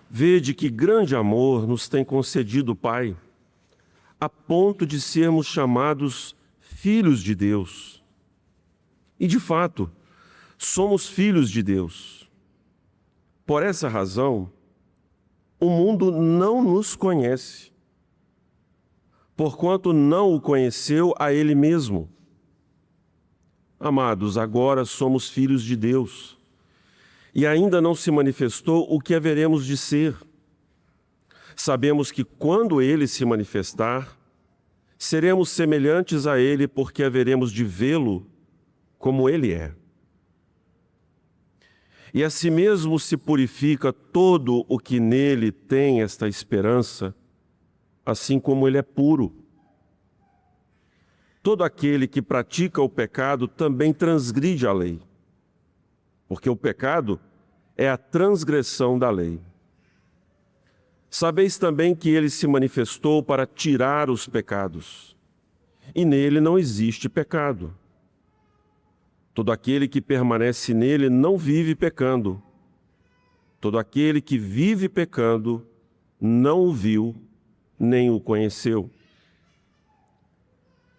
Vede que grande amor nos tem concedido o Pai, a ponto de sermos chamados filhos de Deus. E, de fato, somos filhos de Deus. Por essa razão, o mundo não nos conhece, porquanto não o conheceu a Ele mesmo. Amados, agora somos filhos de Deus, e ainda não se manifestou o que haveremos de ser. Sabemos que quando Ele se manifestar, seremos semelhantes a Ele, porque haveremos de vê-lo como Ele é. E assim mesmo se purifica todo o que nele tem esta esperança, assim como ele é puro. Todo aquele que pratica o pecado também transgride a lei, porque o pecado é a transgressão da lei. Sabeis também que ele se manifestou para tirar os pecados, e nele não existe pecado. Todo aquele que permanece nele não vive pecando. Todo aquele que vive pecando não o viu, nem o conheceu.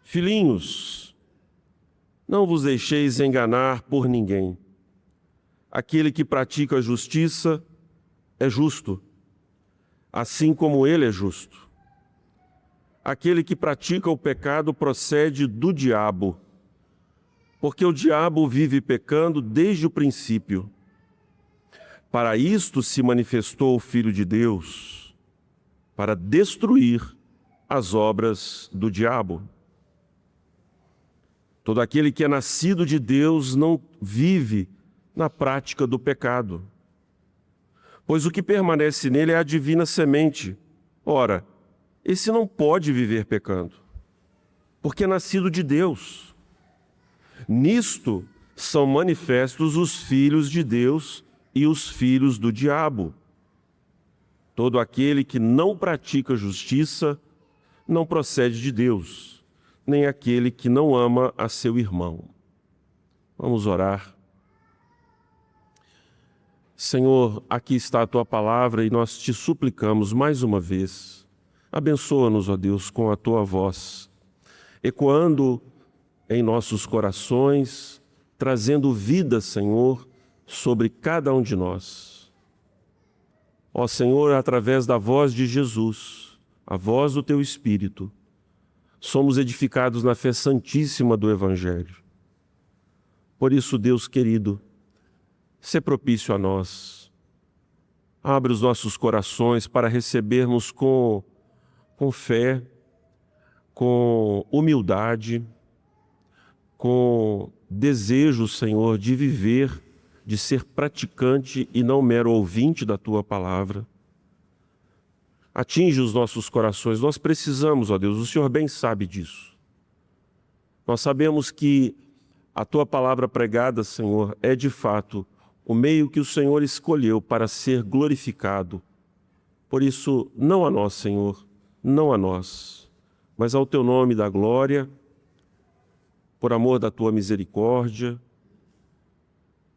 Filhinhos, não vos deixeis enganar por ninguém. Aquele que pratica a justiça é justo, assim como ele é justo. Aquele que pratica o pecado procede do diabo, porque o diabo vive pecando desde o princípio. Para isto se manifestou o Filho de Deus, para destruir as obras do diabo. Todo aquele que é nascido de Deus não vive na prática do pecado, pois o que permanece nele é a divina semente. Ora, esse não pode viver pecando, porque é nascido de Deus. Nisto são manifestos os filhos de Deus e os filhos do diabo. Todo aquele que não pratica justiça não procede de Deus, nem aquele que não ama a seu irmão. Vamos orar. Senhor, aqui está a Tua palavra e nós te suplicamos mais uma vez. Abençoa-nos, ó Deus, com a Tua voz, ecoando em nossos corações, trazendo vida, Senhor, sobre cada um de nós. Ó Senhor, através da voz de Jesus, a voz do Teu Espírito, somos edificados na fé santíssima do Evangelho. Por isso, Deus querido, sê propício a nós. Abre os nossos corações para recebermos com fé, com humildade, com desejo, Senhor, de viver, de ser praticante e não mero ouvinte da Tua palavra. Atinge os nossos corações. Nós precisamos, ó Deus, o Senhor bem sabe disso. Nós sabemos que a Tua palavra pregada, Senhor, é de fato o meio que o Senhor escolheu para ser glorificado. Por isso, não a nós, Senhor, não a nós, mas ao Teu nome da glória, por amor da Tua misericórdia,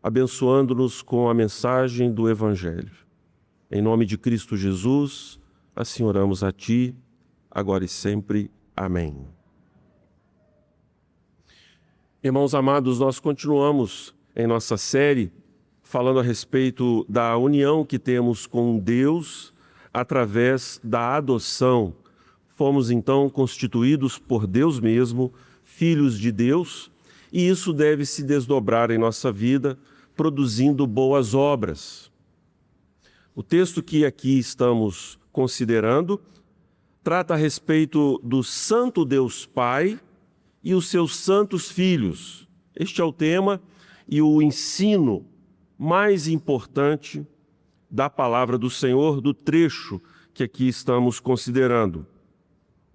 abençoando-nos com a mensagem do Evangelho. Em nome de Cristo Jesus, assim oramos a Ti, agora e sempre. Amém. Irmãos amados, nós continuamos em nossa série falando a respeito da união que temos com Deus através da adoção. Fomos então constituídos por Deus mesmo, filhos de Deus, e isso deve se desdobrar em nossa vida, produzindo boas obras. O texto que aqui estamos considerando trata a respeito do Santo Deus Pai e os seus santos filhos. Este é o tema e o ensino mais importante da palavra do Senhor, do trecho que aqui estamos considerando.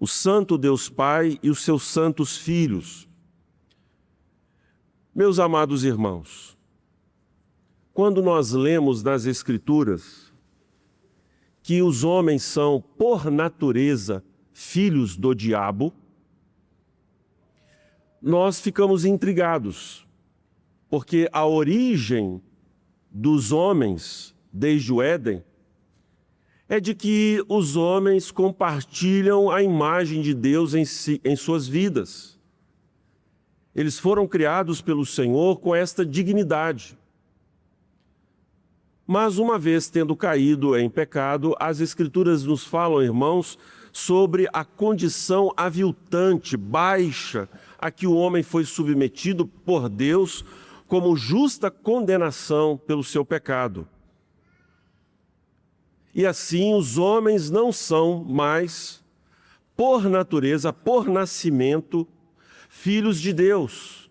O Santo Deus Pai e os seus santos filhos. Meus amados irmãos, quando nós lemos nas Escrituras que os homens são, por natureza, filhos do diabo, nós ficamos intrigados, porque a origem dos homens, desde o Éden, é de que os homens compartilham a imagem de Deus em suas vidas. Eles foram criados pelo Senhor com esta dignidade. Mas uma vez tendo caído em pecado, as Escrituras nos falam, irmãos, sobre a condição aviltante, baixa, a que o homem foi submetido por Deus como justa condenação pelo seu pecado. E assim os homens não são mais, por natureza, por nascimento, filhos de Deus.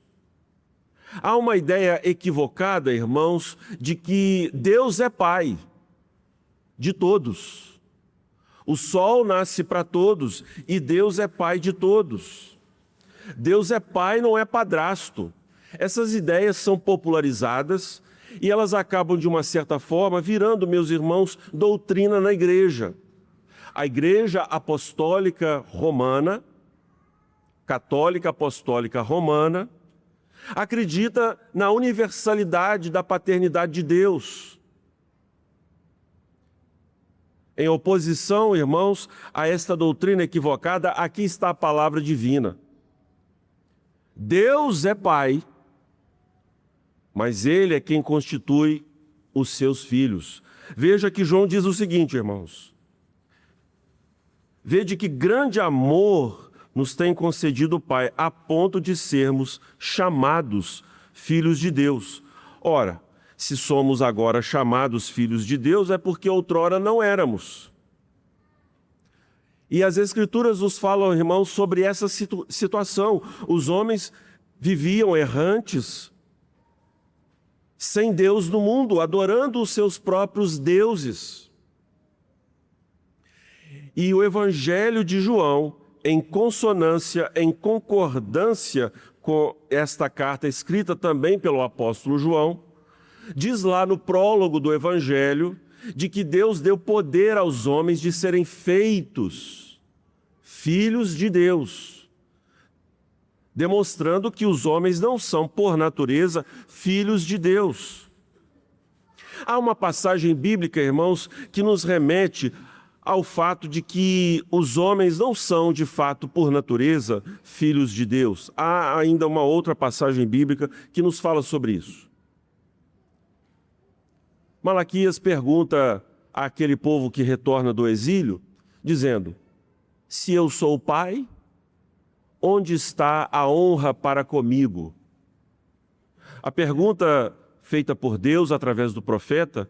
Há uma ideia equivocada, irmãos, de que Deus é pai de todos. O sol nasce para todos e Deus é pai de todos. Deus é pai, não é padrasto. Essas ideias são popularizadas e elas acabam, de uma certa forma, virando, meus irmãos, doutrina na igreja. A Igreja Apostólica Romana, Católica Apostólica Romana, acredita na universalidade da paternidade de Deus. Em oposição, irmãos, a esta doutrina equivocada, aqui está a palavra divina. Deus é Pai, mas Ele é quem constitui os seus filhos. Veja que João diz o seguinte, irmãos. Vede que grande amor nos tem concedido o Pai, a ponto de sermos chamados filhos de Deus. Ora, se somos agora chamados filhos de Deus, é porque outrora não éramos. E as Escrituras nos falam, irmãos, sobre essa situação. Os homens viviam errantes, sem Deus no mundo, adorando os seus próprios deuses. E o Evangelho de João, em consonância, em concordância com esta carta escrita também pelo apóstolo João, diz lá no prólogo do Evangelho de que Deus deu poder aos homens de serem feitos filhos de Deus, demonstrando que os homens não são, por natureza, filhos de Deus. Há uma passagem bíblica, irmãos, que nos remete ao fato de que os homens não são, de fato, por natureza, filhos de Deus. Há ainda uma outra passagem bíblica que nos fala sobre isso. Malaquias pergunta àquele povo que retorna do exílio, dizendo: se eu sou o pai, onde está a honra para comigo? A pergunta feita por Deus através do profeta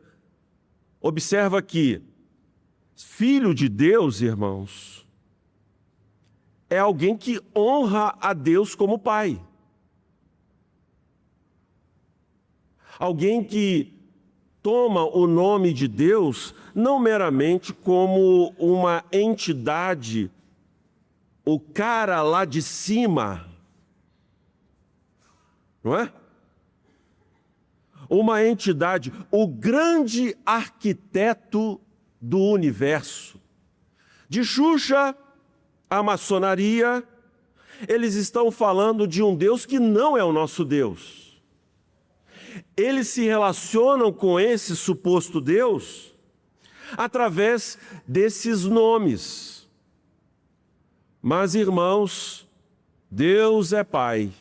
observa que filho de Deus, irmãos, é alguém que honra a Deus como pai. Alguém que toma o nome de Deus não meramente como uma entidade, o cara lá de cima, não é? Uma entidade, o grande arquiteto do universo. De Xuxa à maçonaria, eles estão falando de um Deus que não é o nosso Deus. Eles se relacionam com esse suposto Deus através desses nomes. Mas, irmãos, Deus é Pai.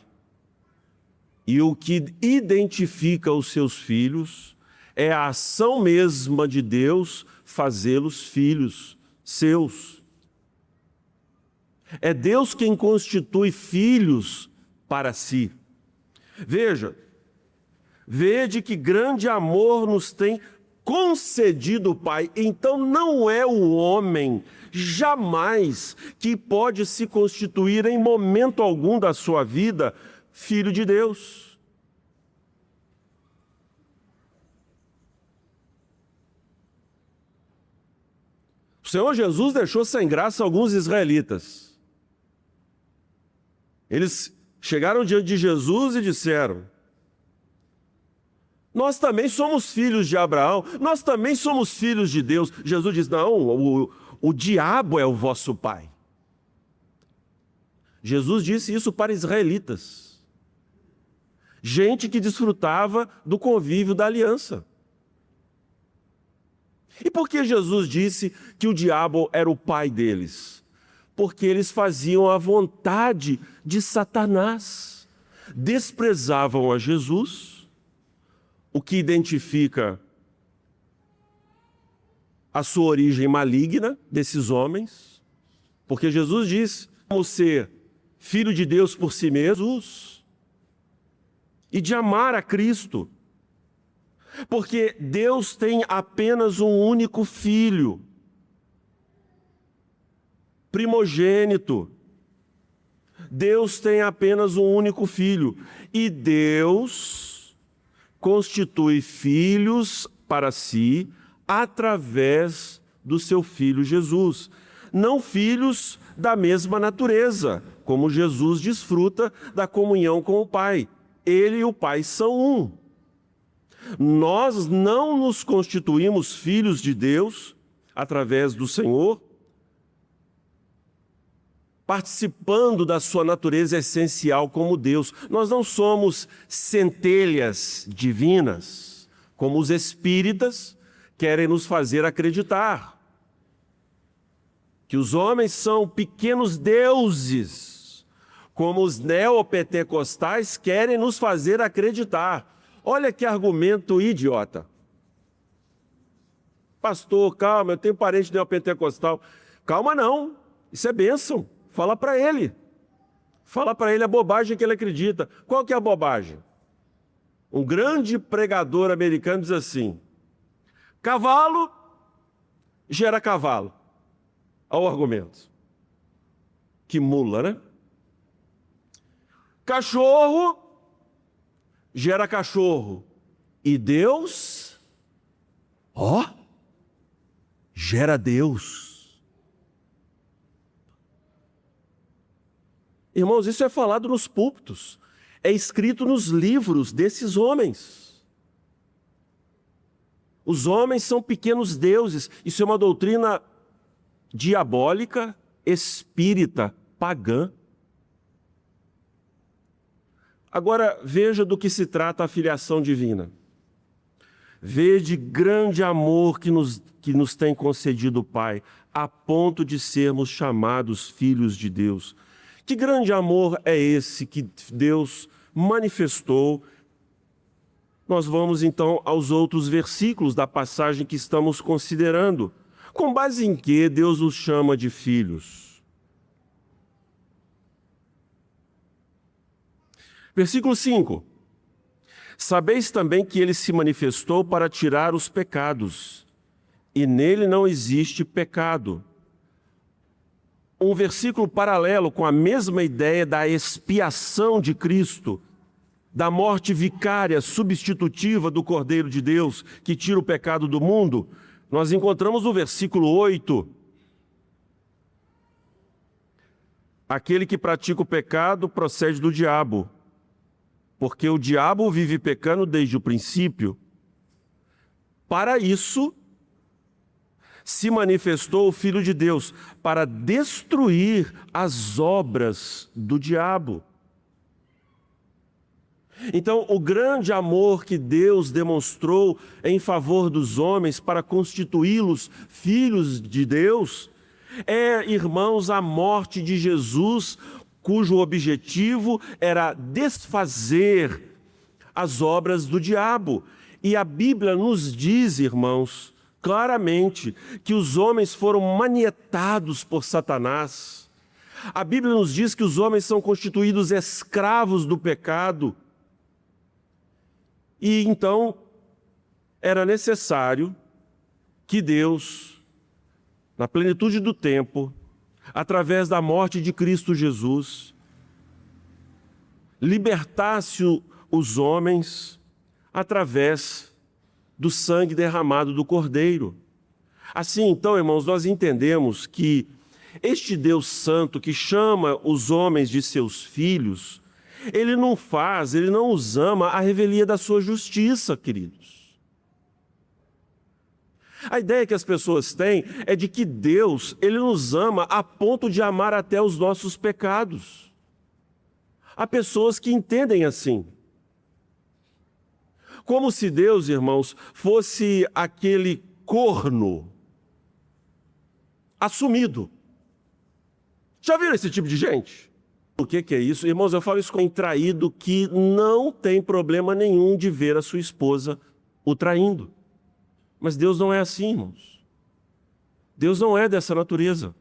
E o que identifica os seus filhos é a ação mesma de Deus fazê-los filhos seus. É Deus quem constitui filhos para si. Vede que grande amor nos tem concedido o Pai. Então não é o homem, jamais, que pode se constituir em momento algum da sua vida filho de Deus. O Senhor Jesus deixou sem graça alguns israelitas. Eles chegaram diante de Jesus e disseram: nós também somos filhos de Abraão, nós também somos filhos de Deus. Jesus diz: não, o diabo é o vosso pai. Jesus disse isso para israelitas. Gente que desfrutava do convívio da aliança. E por que Jesus disse que o diabo era o pai deles? Porque eles faziam a vontade de Satanás. Desprezavam a Jesus, o que identifica a sua origem maligna desses homens, porque Jesus disse como ser filho de Deus por si mesmo e de amar a Cristo, porque Deus tem apenas um único filho, primogênito. Deus tem apenas um único filho e Deus constitui filhos para si através do seu Filho Jesus. Não filhos da mesma natureza, como Jesus desfruta da comunhão com o Pai. Ele e o Pai são um. Nós não nos constituímos filhos de Deus através do Senhor, participando da sua natureza essencial como Deus. Nós não somos centelhas divinas, como os espíritas querem nos fazer acreditar. Que os homens são pequenos deuses, como os neopentecostais querem nos fazer acreditar. Olha que argumento idiota. Pastor, calma, eu tenho parente neopentecostal. Calma não, isso é bênção. Fala para ele. Fala para ele a bobagem que ele acredita. Qual que é a bobagem? Um grande pregador americano diz assim: cavalo gera cavalo. Olha o argumento. Que mula, né? Cachorro gera cachorro. E Deus, gera Deus. Irmãos, isso é falado nos púlpitos. É escrito nos livros desses homens. Os homens são pequenos deuses. Isso é uma doutrina diabólica, espírita, pagã. Agora, veja do que se trata a filiação divina. Vede grande amor que nos tem concedido o Pai, a ponto de sermos chamados filhos de Deus. Que grande amor é esse que Deus manifestou? Nós vamos então aos outros versículos da passagem que estamos considerando. Com base em que Deus nos chama de filhos? Versículo 5. Sabeis também que ele se manifestou para tirar os pecados, e nele não existe pecado. Um versículo paralelo com a mesma ideia da expiação de Cristo, da morte vicária substitutiva do Cordeiro de Deus, que tira o pecado do mundo, nós encontramos no versículo 8. Aquele que pratica o pecado procede do diabo, porque o diabo vive pecando desde o princípio. Para isso, se manifestou o Filho de Deus, para destruir as obras do diabo. Então, o grande amor que Deus demonstrou em favor dos homens para constituí-los filhos de Deus é, irmãos, a morte de Jesus, cujo objetivo era desfazer as obras do diabo. E a Bíblia nos diz, irmãos, claramente que os homens foram manietados por Satanás. A Bíblia nos diz que os homens são constituídos escravos do pecado. E então era necessário que Deus, na plenitude do tempo, através da morte de Cristo Jesus, libertasse os homens através do sangue derramado do Cordeiro. Assim, então, irmãos, nós entendemos que este Deus Santo que chama os homens de seus filhos, ele não os ama à revelia da sua justiça, queridos. A ideia que as pessoas têm é de que Deus, ele nos ama a ponto de amar até os nossos pecados. Há pessoas que entendem assim. Como se Deus, irmãos, fosse aquele corno assumido. Já viram esse tipo de gente? O que é isso? Irmãos, eu falo isso com um traído que não tem problema nenhum de ver a sua esposa o traindo. Mas Deus não é assim, irmãos. Deus não é dessa natureza.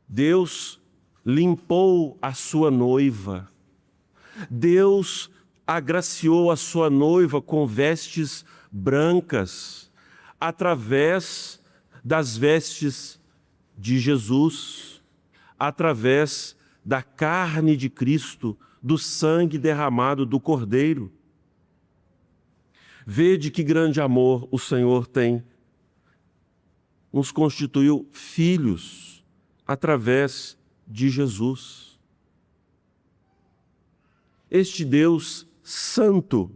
Deus limpou a sua noiva. Deus agraciou a sua noiva com vestes brancas, através das vestes de Jesus, através da carne de Cristo, do sangue derramado do Cordeiro. Vede que grande amor o Senhor tem. Nos constituiu filhos através de Jesus. Este Deus santo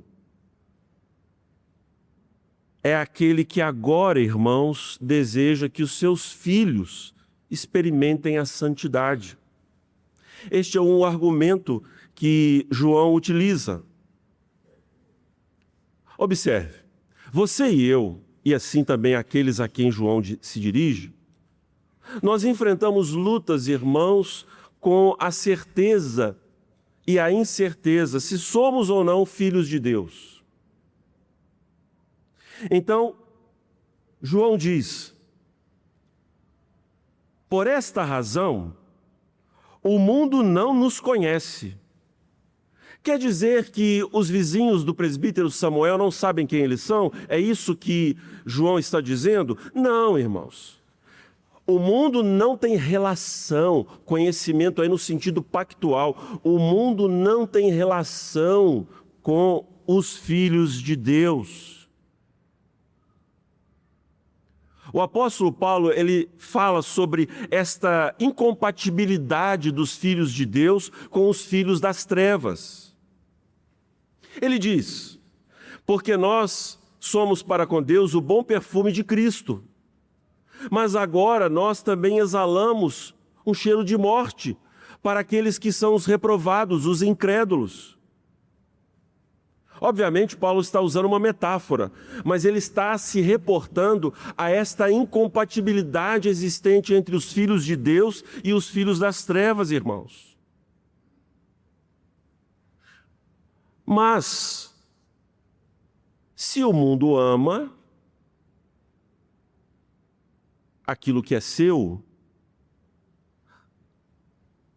é aquele que agora, irmãos, deseja que os seus filhos experimentem a santidade. Este é um argumento que João utiliza. Observe, você e eu, e assim também aqueles a quem João se dirige, nós enfrentamos lutas, irmãos, com a certeza e a incerteza se somos ou não filhos de Deus. Então, João diz: por esta razão, o mundo não nos conhece. Quer dizer que os vizinhos do presbítero Samuel não sabem quem eles são? É isso que João está dizendo? Não, irmãos. O mundo não tem relação, conhecimento aí no sentido pactual. O mundo não tem relação com os filhos de Deus. O apóstolo Paulo, ele fala sobre esta incompatibilidade dos filhos de Deus com os filhos das trevas. Ele diz: porque nós somos para com Deus o bom perfume de Cristo, mas agora nós também exalamos um cheiro de morte para aqueles que são os reprovados, os incrédulos. Obviamente, Paulo está usando uma metáfora, mas ele está se reportando a esta incompatibilidade existente entre os filhos de Deus e os filhos das trevas, irmãos. Mas, se o mundo ama aquilo que é seu,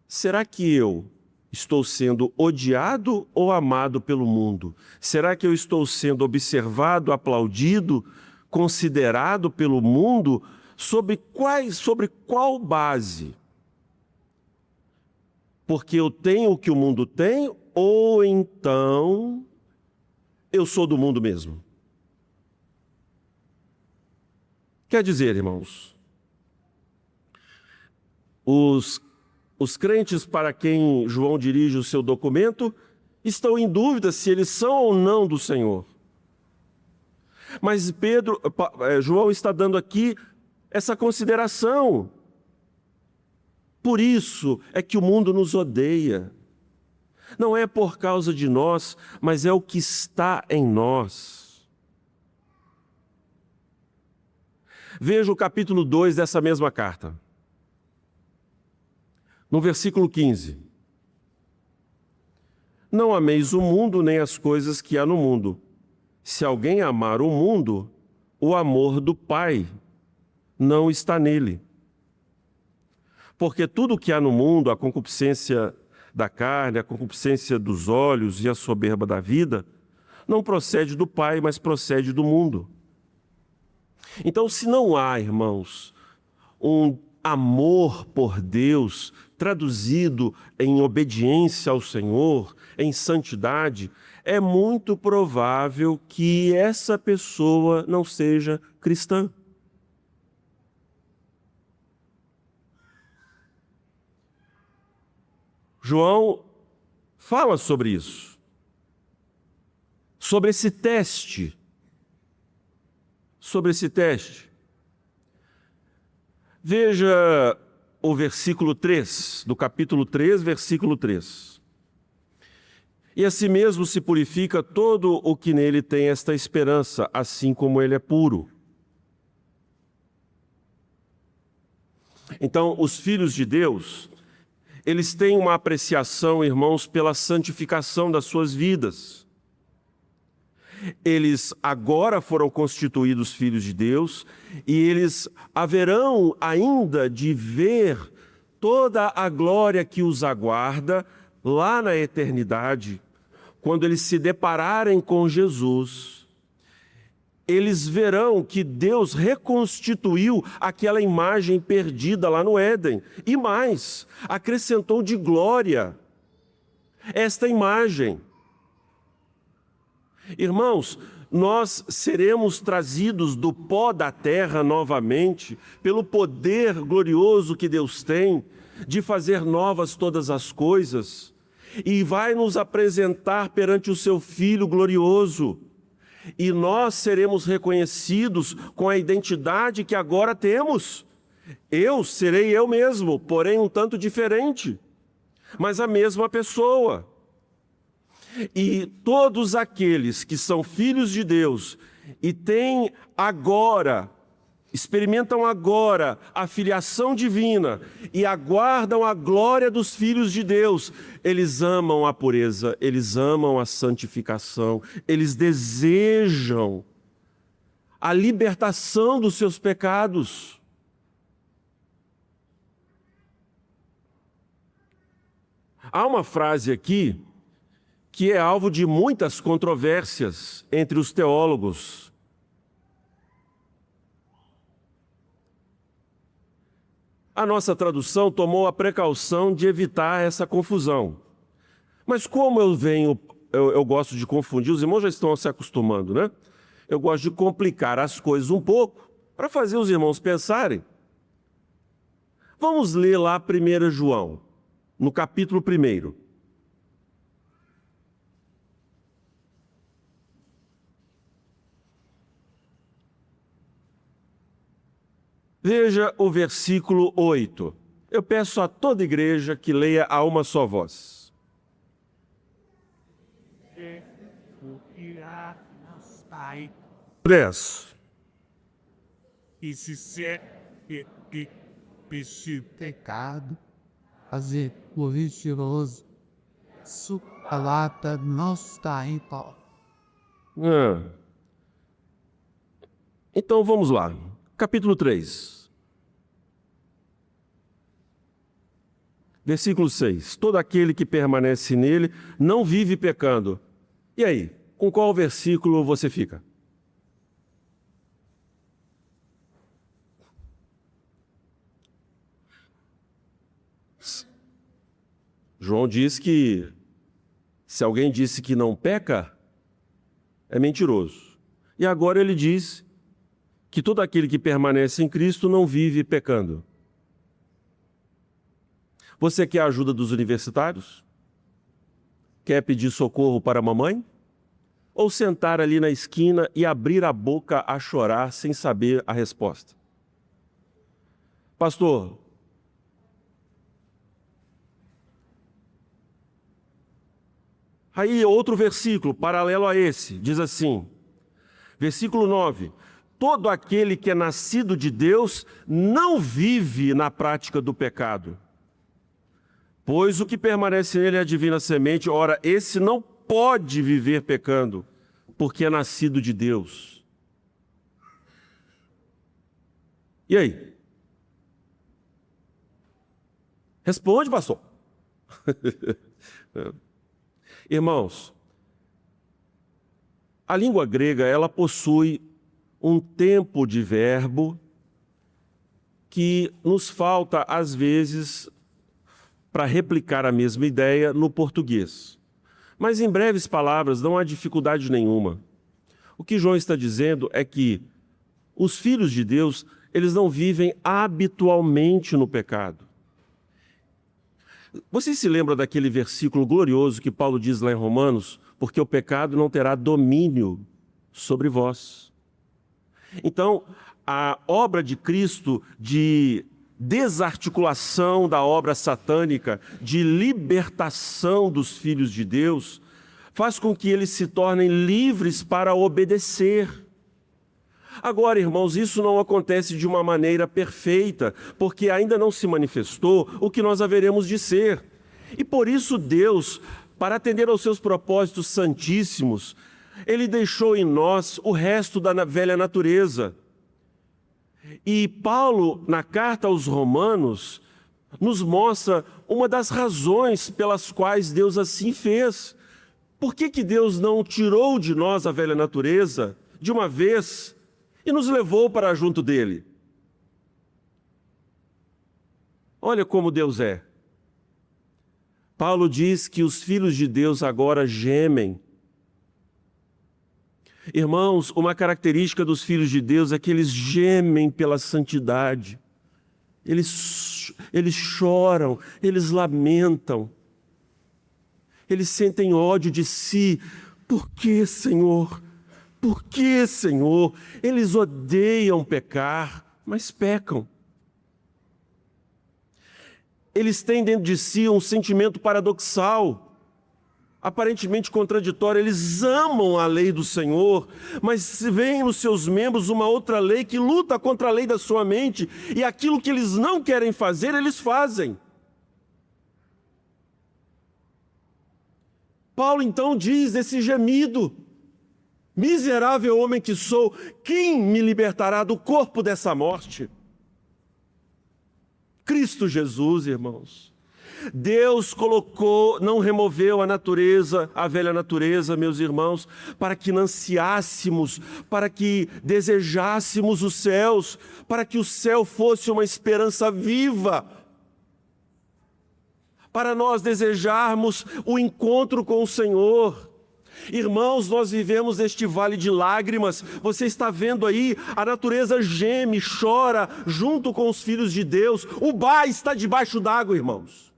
será que eu estou sendo odiado ou amado pelo mundo? Será que eu estou sendo observado, aplaudido, considerado pelo mundo? Sobre qual base? Porque eu tenho o que o mundo tem, ou então eu sou do mundo mesmo? Quer dizer, irmãos, os crentes para quem João dirige o seu documento estão em dúvida se eles são ou não do Senhor. Mas João está dando aqui essa consideração. Por isso é que o mundo nos odeia. Não é por causa de nós, mas é o que está em nós. Veja o capítulo 2 dessa mesma carta. No versículo 15. Não ameis o mundo nem as coisas que há no mundo. Se alguém amar o mundo, o amor do Pai não está nele. Porque tudo o que há no mundo, a concupiscência da carne, a concupiscência dos olhos e a soberba da vida, não procede do Pai, mas procede do mundo. Então, se não há, irmãos, um amor por Deus, traduzido em obediência ao Senhor, em santidade, é muito provável que essa pessoa não seja cristã. João fala sobre isso, sobre esse teste. Veja o versículo 3, do capítulo 3, versículo 3. E a si mesmo se purifica todo o que nele tem esta esperança, assim como ele é puro. Então, os filhos de Deus, eles têm uma apreciação, irmãos, pela santificação das suas vidas. Eles agora foram constituídos filhos de Deus e eles haverão ainda de ver toda a glória que os aguarda lá na eternidade, quando eles se depararem com Jesus. Eles verão que Deus reconstituiu aquela imagem perdida lá no Éden. E mais, acrescentou de glória esta imagem. Irmãos, nós seremos trazidos do pó da terra novamente, pelo poder glorioso que Deus tem de fazer novas todas as coisas, e vai nos apresentar perante o seu Filho glorioso. E nós seremos reconhecidos com a identidade que agora temos. Eu serei eu mesmo, porém um tanto diferente, mas a mesma pessoa. E todos aqueles que são filhos de Deus e têm agora, experimentam agora a filiação divina e aguardam a glória dos filhos de Deus, eles amam a pureza, eles amam a santificação, eles desejam a libertação dos seus pecados. Há uma frase aqui que é alvo de muitas controvérsias entre os teólogos. A nossa tradução tomou a precaução de evitar essa confusão. Mas como eu gosto de confundir, os irmãos já estão se acostumando, né? Eu gosto de complicar as coisas um pouco, para fazer os irmãos pensarem. Vamos ler lá 1 João, no capítulo 1. Veja o versículo 8. Eu peço a toda igreja que leia a uma só voz. 10. E se se pecado, fazer o religioso, sua palavra não está em pau. Então vamos lá. Capítulo 3. Versículo 6. Todo aquele que permanece nele não vive pecando. E aí, com qual versículo você fica? João diz que se alguém disse que não peca, é mentiroso. E agora ele diz que todo aquele que permanece em Cristo não vive pecando. Você quer a ajuda dos universitários? Quer pedir socorro para a mamãe? Ou sentar ali na esquina e abrir a boca a chorar sem saber a resposta? Pastor, aí outro versículo paralelo a esse, diz assim, versículo 9: todo aquele que é nascido de Deus não vive na prática do pecado, pois o que permanece nele é a divina semente. Ora, esse não pode viver pecando, porque é nascido de Deus. E aí? Responde, pastor. Irmãos, a língua grega, ela possui um tempo de verbo que nos falta, às vezes, para replicar a mesma ideia no português. Mas em breves palavras não há dificuldade nenhuma. O que João está dizendo é que os filhos de Deus, eles não vivem habitualmente no pecado. Vocês se lembram daquele versículo glorioso que Paulo diz lá em Romanos? Porque o pecado não terá domínio sobre vós. Então, a obra de Cristo de desarticulação da obra satânica, de libertação dos filhos de Deus, faz com que eles se tornem livres para obedecer. Agora, irmãos, isso não acontece de uma maneira perfeita, porque ainda não se manifestou o que nós haveremos de ser. E por isso Deus, para atender aos seus propósitos santíssimos, Ele deixou em nós o resto da velha natureza. E Paulo, na carta aos Romanos, nos mostra uma das razões pelas quais Deus assim fez. Por que Deus não tirou de nós a velha natureza de uma vez e nos levou para junto dele? Olha como Deus é. Paulo diz que os filhos de Deus agora gemem. Irmãos, uma característica dos filhos de Deus é que eles gemem pela santidade. Eles choram, eles lamentam. Eles sentem ódio de si. Por que, Senhor? Por que, Senhor? Eles odeiam pecar, mas pecam. Eles têm dentro de si um sentimento paradoxal, aparentemente contraditório. Eles amam a lei do Senhor, mas vem nos seus membros uma outra lei que luta contra a lei da sua mente, e aquilo que eles não querem fazer, eles fazem. Paulo então diz desse gemido: miserável homem que sou, quem me libertará do corpo dessa morte? Cristo Jesus, irmãos. Deus colocou, não removeu a natureza, a velha natureza, meus irmãos, para que ansiássemos, para que desejássemos os céus, para que o céu fosse uma esperança viva, para nós desejarmos o encontro com o Senhor. Irmãos, nós vivemos neste vale de lágrimas. Você está vendo aí, a natureza geme, chora junto com os filhos de Deus. O mar está debaixo d'água, irmãos.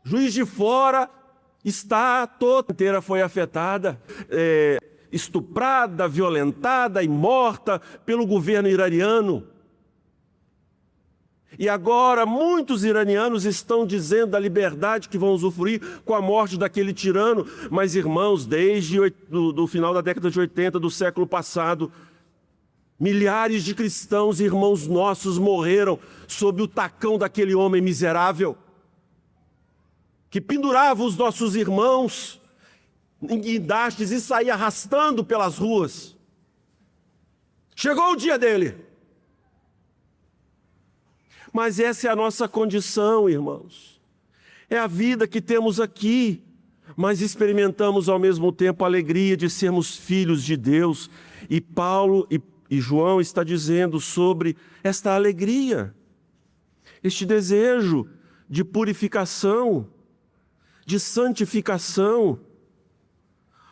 Juiz de Fora está toda inteira foi afetada, estuprada, violentada e morta pelo governo iraniano. E agora muitos iranianos estão dizendo da liberdade que vão usufruir com a morte daquele tirano. Mas, irmãos, desde o final da década de 80 do século passado, milhares de cristãos, irmãos nossos, morreram sob o tacão daquele homem miserável, que pendurava os nossos irmãos em guindastes e saía arrastando pelas ruas. Chegou o dia dele. Mas essa é a nossa condição, irmãos. É a vida que temos aqui, mas experimentamos ao mesmo tempo a alegria de sermos filhos de Deus. E Paulo e João está dizendo sobre esta alegria, este desejo de purificação, de santificação.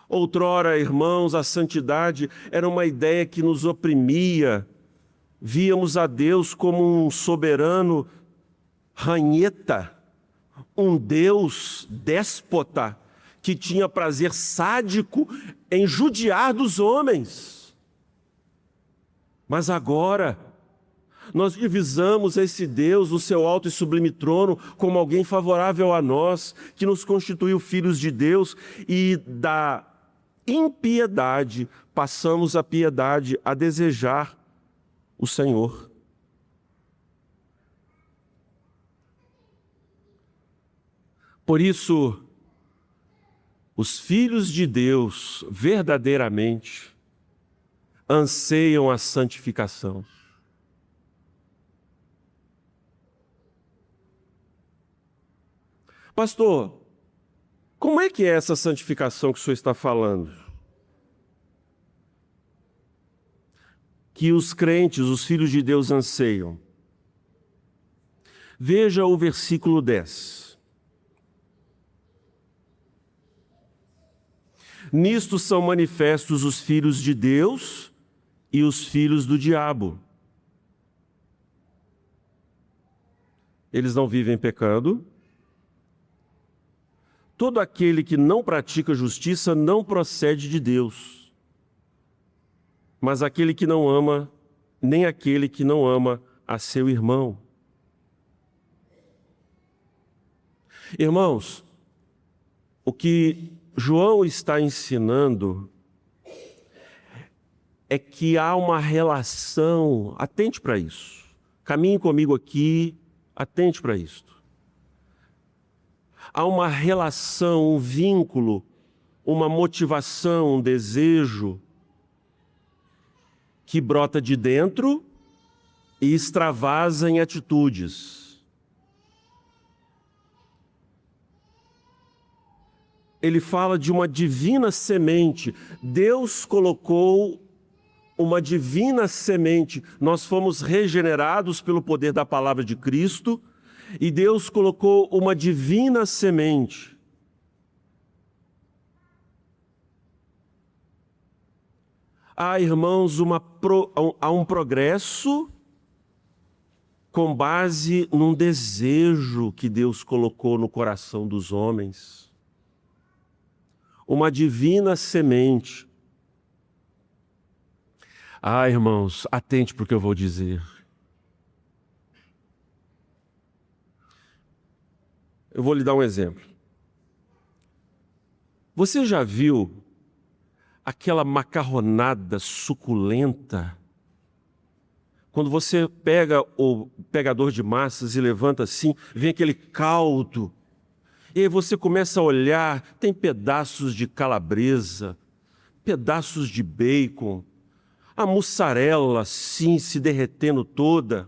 Outrora, irmãos, a santidade era uma ideia que nos oprimia. Víamos a Deus como um soberano ranheta, um Deus déspota, que tinha prazer sádico em judiar dos homens. Mas agora, nós divisamos esse Deus no seu alto e sublime trono como alguém favorável a nós, que nos constituiu filhos de Deus, e da impiedade passamos a piedade, a desejar o Senhor. Por isso, os filhos de Deus verdadeiramente anseiam a santificação. Pastor, como é que é essa santificação que o senhor está falando? Que os crentes, os filhos de Deus anseiam. Veja o versículo 10. Nisto são manifestos os filhos de Deus e os filhos do diabo. Eles não vivem pecando. Todo aquele que não pratica justiça não procede de Deus. Mas aquele que não ama, nem aquele que não ama a seu irmão. Irmãos, o que João está ensinando é que há uma relação, atente para isso, caminhe comigo aqui, atente para isto. Há uma relação, um vínculo, uma motivação, um desejo que brota de dentro e extravasa em atitudes. Ele fala de uma divina semente. Deus colocou uma divina semente. Nós fomos regenerados pelo poder da palavra de Cristo e Deus colocou uma divina semente. Há, irmãos, há um progresso com base num desejo que Deus colocou no coração dos homens. Uma divina semente. Ah, irmãos, atente para o que eu vou dizer. Eu vou lhe dar um exemplo. Você já viu aquela macarronada suculenta? Quando você pega o pegador de massas e levanta assim, vem aquele caldo. E aí você começa a olhar, tem pedaços de calabresa, pedaços de bacon, a mussarela assim se derretendo toda.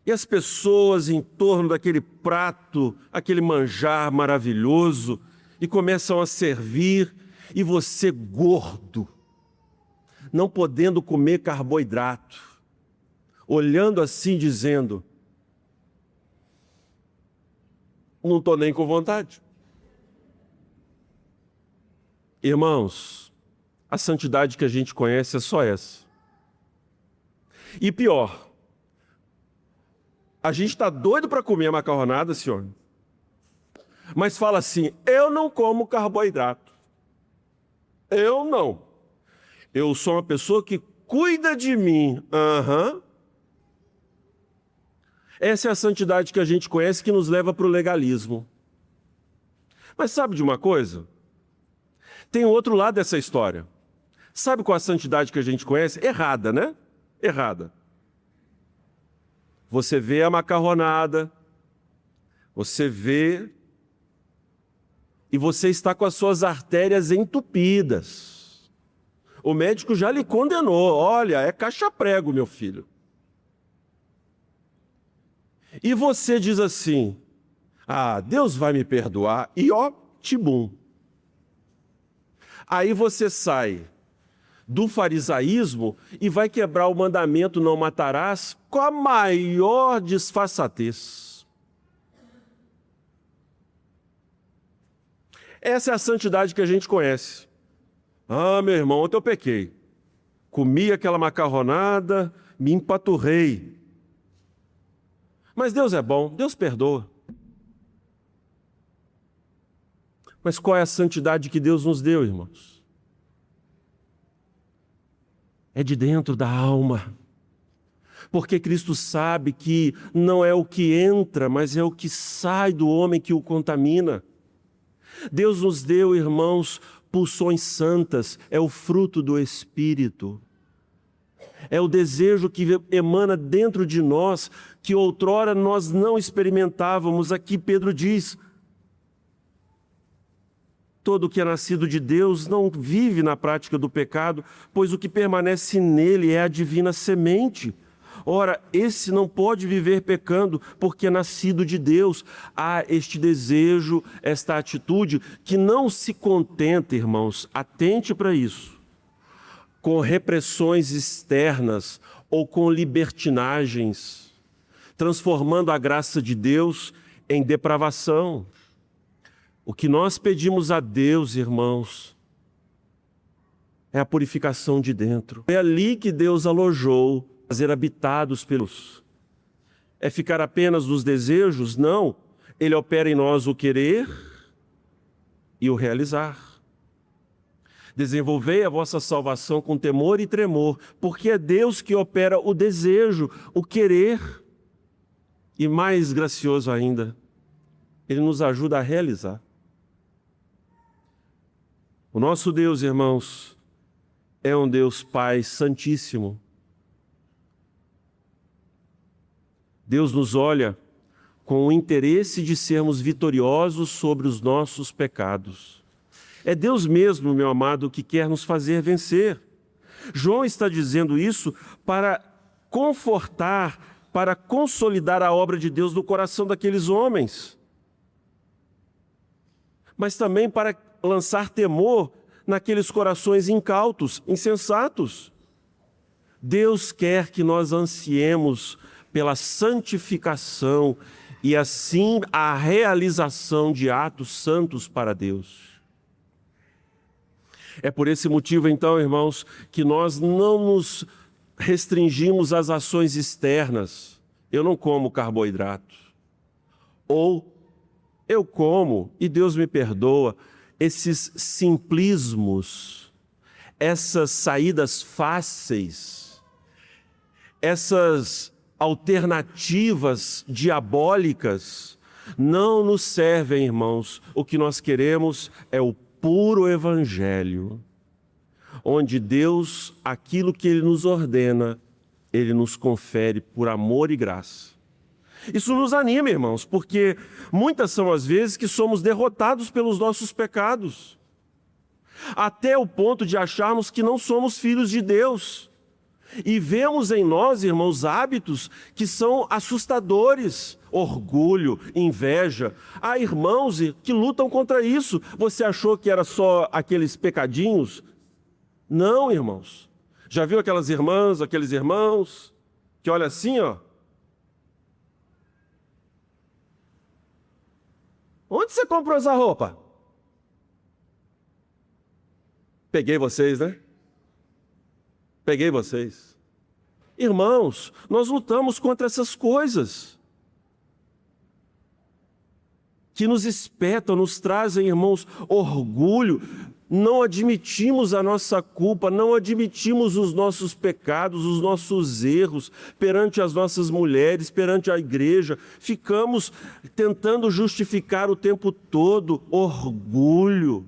E as pessoas em torno daquele prato, aquele manjar maravilhoso, e começam a servir, e você gordo, não podendo comer carboidrato, olhando assim dizendo, não estou nem com vontade. Irmãos, a santidade que a gente conhece é só essa. E pior, a gente está doido para comer a macarronada, senhor, mas fala assim, eu não como carboidrato. Eu não. Eu sou uma pessoa que cuida de mim. Essa é a santidade que a gente conhece que nos leva para o legalismo. Mas sabe de uma coisa? Tem um outro lado dessa história. Sabe qual é a santidade que a gente conhece? Errada, né? Errada. Você vê a macarronada, você vê e você está com as suas artérias entupidas. O médico já lhe condenou. Olha, é caixa-prego, meu filho. E você diz assim, Deus vai me perdoar. E ó, tibum. Aí você sai do farisaísmo e vai quebrar o mandamento não matarás com a maior disfarçatez. Essa é a santidade que a gente conhece. Meu irmão, ontem eu pequei. Comi aquela macarronada, me empaturrei. Mas Deus é bom, Deus perdoa. Mas qual é a santidade que Deus nos deu, irmãos? É de dentro da alma. Porque Cristo sabe que não é o que entra, mas é o que sai do homem que o contamina. Deus nos deu, irmãos, pulsões santas, é o fruto do Espírito. É o desejo que emana dentro de nós, que outrora nós não experimentávamos. Aqui Pedro diz, todo que é nascido de Deus não vive na prática do pecado, pois o que permanece nele é a divina semente. Ora, esse não pode viver pecando, porque é nascido de Deus. Há este desejo, esta atitude, que não se contenta, irmãos, atente para isso, com repressões externas ou com libertinagens, transformando a graça de Deus em depravação. O que nós pedimos a Deus, irmãos, é a purificação de dentro. É ali que Deus alojou, fazer habitados pelos. É ficar apenas nos desejos? Não. Ele opera em nós o querer e o realizar. Desenvolvei a vossa salvação com temor e tremor, porque é Deus que opera o desejo, o querer. E mais gracioso ainda, Ele nos ajuda a realizar. O nosso Deus, irmãos, é um Deus Pai Santíssimo. Deus nos olha com o interesse de sermos vitoriosos sobre os nossos pecados. É Deus mesmo, meu amado, que quer nos fazer vencer. João está dizendo isso para confortar, para consolidar a obra de Deus no coração daqueles homens, mas também para lançar temor naqueles corações incautos, insensatos. Deus quer que nós ansiemos pela santificação e assim a realização de atos santos para Deus. É por esse motivo, então, irmãos, que nós não nos restringimos às ações externas. Eu não como carboidrato. Ou eu como, e Deus me perdoa, esses simplismos, essas saídas fáceis, essas alternativas diabólicas, não nos servem, irmãos. O que nós queremos é o puro evangelho, onde Deus, aquilo que Ele nos ordena, Ele nos confere por amor e graça. Isso nos anima, irmãos, porque muitas são as vezes que somos derrotados pelos nossos pecados, até o ponto de acharmos que não somos filhos de Deus. E vemos em nós, irmãos, hábitos que são assustadores. Orgulho, inveja. Há irmãos que lutam contra isso. Você achou que era só aqueles pecadinhos? Não, irmãos. Já viu aquelas irmãs, aqueles irmãos que olha assim, ó? Onde você comprou essa roupa? Peguei vocês, né? Peguei vocês. Irmãos, nós lutamos contra essas coisas que nos espetam, nos trazem, irmãos, orgulho. Não admitimos a nossa culpa, não admitimos os nossos pecados, os nossos erros perante as nossas mulheres, perante a igreja. Ficamos tentando justificar o tempo todo orgulho.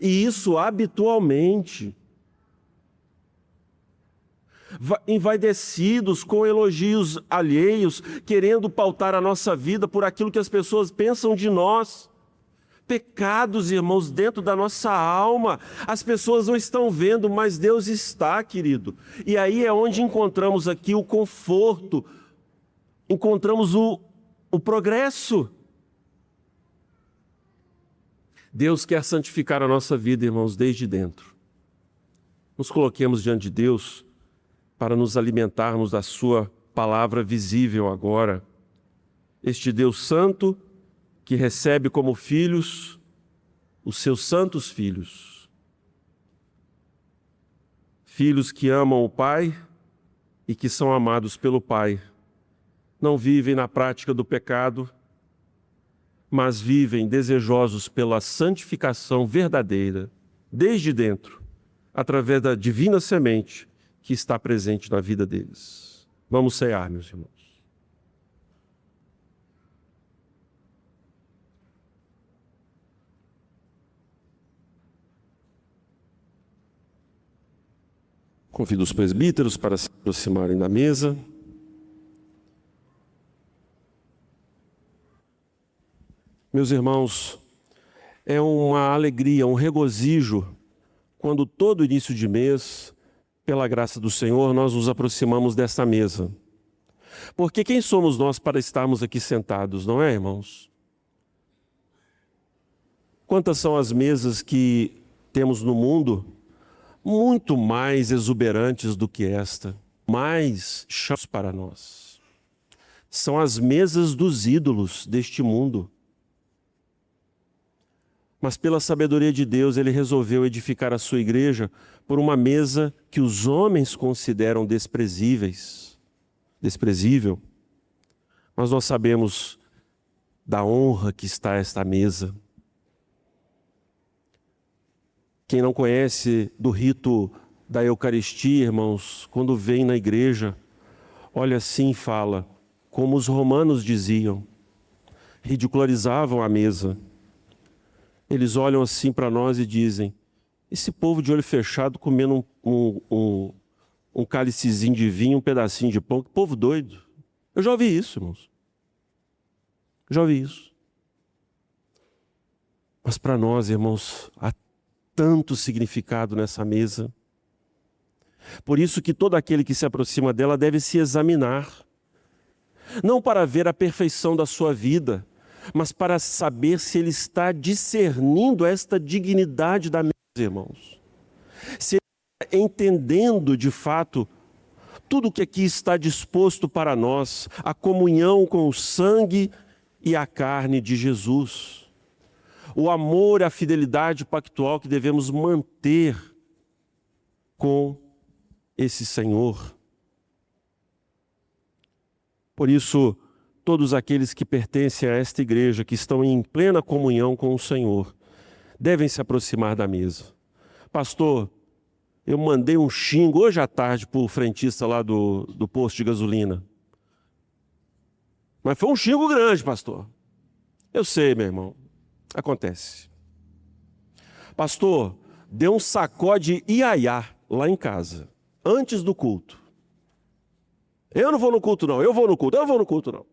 E isso habitualmente. Envaidecidos com elogios alheios, querendo pautar a nossa vida por aquilo que as pessoas pensam de nós. Pecados, irmãos, dentro da nossa alma. As pessoas não estão vendo, mas Deus está, querido. E aí é onde encontramos aqui o conforto, encontramos o progresso. Deus quer santificar a nossa vida, irmãos, desde dentro. Nos coloquemos diante de Deus para nos alimentarmos da sua palavra visível agora. Este Deus santo que recebe como filhos os seus santos filhos. Filhos que amam o Pai e que são amados pelo Pai. Não vivem na prática do pecado, mas vivem desejosos pela santificação verdadeira, desde dentro, através da divina semente que está presente na vida deles. Vamos cear, meus irmãos. Convido os presbíteros para se aproximarem da mesa. Meus irmãos, é uma alegria, um regozijo, quando todo início de mês, pela graça do Senhor, nós nos aproximamos desta mesa. Porque quem somos nós para estarmos aqui sentados, não é, irmãos? Quantas são as mesas que temos no mundo, muito mais exuberantes do que esta, mais chamas para nós. São as mesas dos ídolos deste mundo. Mas pela sabedoria de Deus, Ele resolveu edificar a sua igreja por uma mesa que os homens consideram desprezível. Mas nós sabemos da honra que está esta mesa. Quem não conhece do rito da Eucaristia, irmãos, quando vem na igreja, olha assim e fala, como os romanos diziam, ridicularizavam a mesa. Eles olham assim para nós e dizem: esse povo de olho fechado comendo um cálicezinho de vinho, um pedacinho de pão, que povo doido. Eu já ouvi isso, irmãos. Já ouvi isso. Mas para nós, irmãos, há tanto significado nessa mesa. Por isso que todo aquele que se aproxima dela deve se examinar. Não para ver a perfeição da sua vida, mas para saber se ele está discernindo esta dignidade da mesa, irmãos. Se ele está entendendo de fato tudo o que aqui está disposto para nós, a comunhão com o sangue e a carne de Jesus. O amor e a fidelidade pactual que devemos manter com esse Senhor. Por isso, todos aqueles que pertencem a esta igreja, que estão em plena comunhão com o Senhor, devem se aproximar da mesa. Pastor, eu mandei um xingo hoje à tarde para o frentista lá do posto de gasolina. Mas foi um xingo grande, pastor. Eu sei, meu irmão. Acontece. Pastor, deu um sacode iaiá lá em casa, antes do culto. Eu não vou no culto, não. Eu vou no culto. Eu vou no culto, não.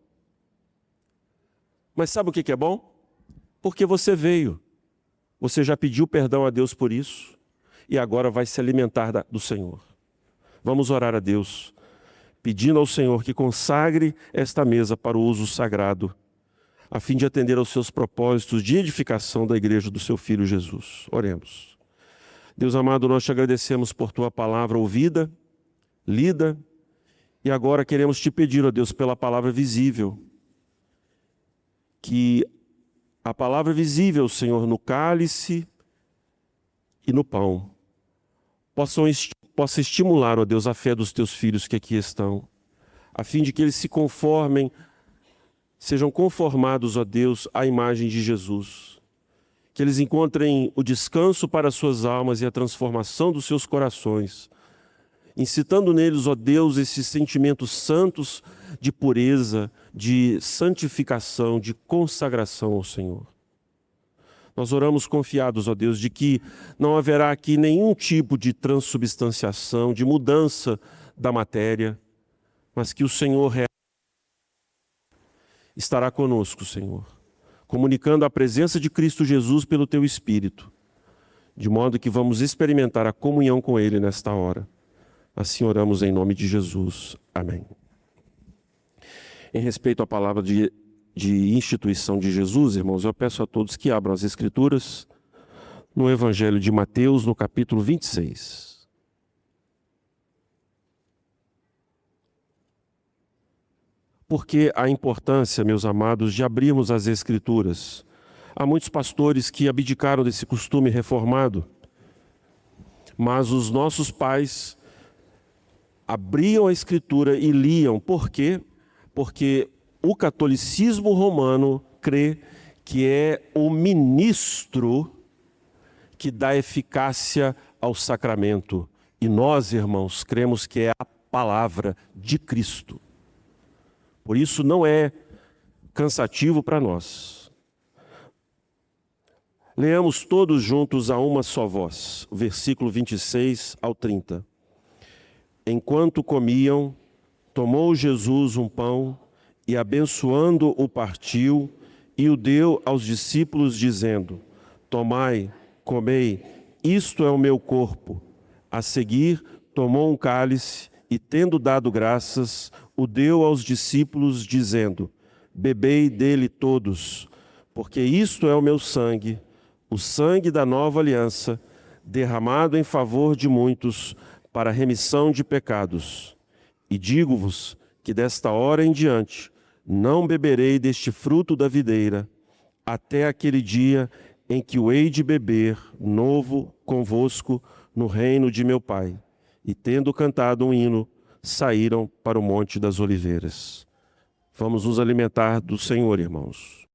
Mas sabe o que é bom? Porque você veio. Você já pediu perdão a Deus por isso. E agora vai se alimentar do Senhor. Vamos orar a Deus, pedindo ao Senhor que consagre esta mesa para o uso sagrado, a fim de atender aos seus propósitos de edificação da igreja do seu Filho Jesus. Oremos. Deus amado, nós te agradecemos por tua palavra ouvida, lida, e agora queremos te pedir, ó Deus, pela palavra visível, que a palavra visível, Senhor, no cálice e no pão, possa estimular, ó Deus, a fé dos teus filhos que aqui estão, a fim de que eles se conformem, sejam conformados, ó Deus, à imagem de Jesus. Que eles encontrem o descanso para as suas almas e a transformação dos seus corações, incitando neles, ó Deus, esses sentimentos santos de pureza, de santificação, de consagração ao Senhor. Nós oramos confiados, ó Deus, de que não haverá aqui nenhum tipo de transubstanciação, de mudança da matéria, mas que o Senhor estará conosco, Senhor, comunicando a presença de Cristo Jesus pelo Teu Espírito, de modo que vamos experimentar a comunhão com Ele nesta hora. Assim oramos em nome de Jesus. Amém. Em respeito à palavra de instituição de Jesus, irmãos, eu peço a todos que abram as Escrituras no Evangelho de Mateus, no capítulo 26. Porque a importância, meus amados, de abrirmos as Escrituras. Há muitos pastores que abdicaram desse costume reformado, mas os nossos pais abriam a Escritura e liam. Por quê? Porque o catolicismo romano crê que é o ministro que dá eficácia ao sacramento. E nós, irmãos, cremos que é a palavra de Cristo. Por isso não é cansativo para nós. Leamos todos juntos a uma só voz, o versículo 26 ao 30. Enquanto comiam, tomou Jesus um pão e, abençoando, o partiu e o deu aos discípulos, dizendo: tomai, comei, isto é o meu corpo. A seguir, tomou um cálice e, tendo dado graças, o deu aos discípulos, dizendo: bebei dele todos, porque isto é o meu sangue, o sangue da nova aliança, derramado em favor de muitos para a remissão de pecados. E digo-vos que desta hora em diante não beberei deste fruto da videira, até aquele dia em que o hei de beber novo convosco no reino de meu Pai. E tendo cantado um hino, saíram para o Monte das Oliveiras. Vamos nos alimentar do Senhor, irmãos.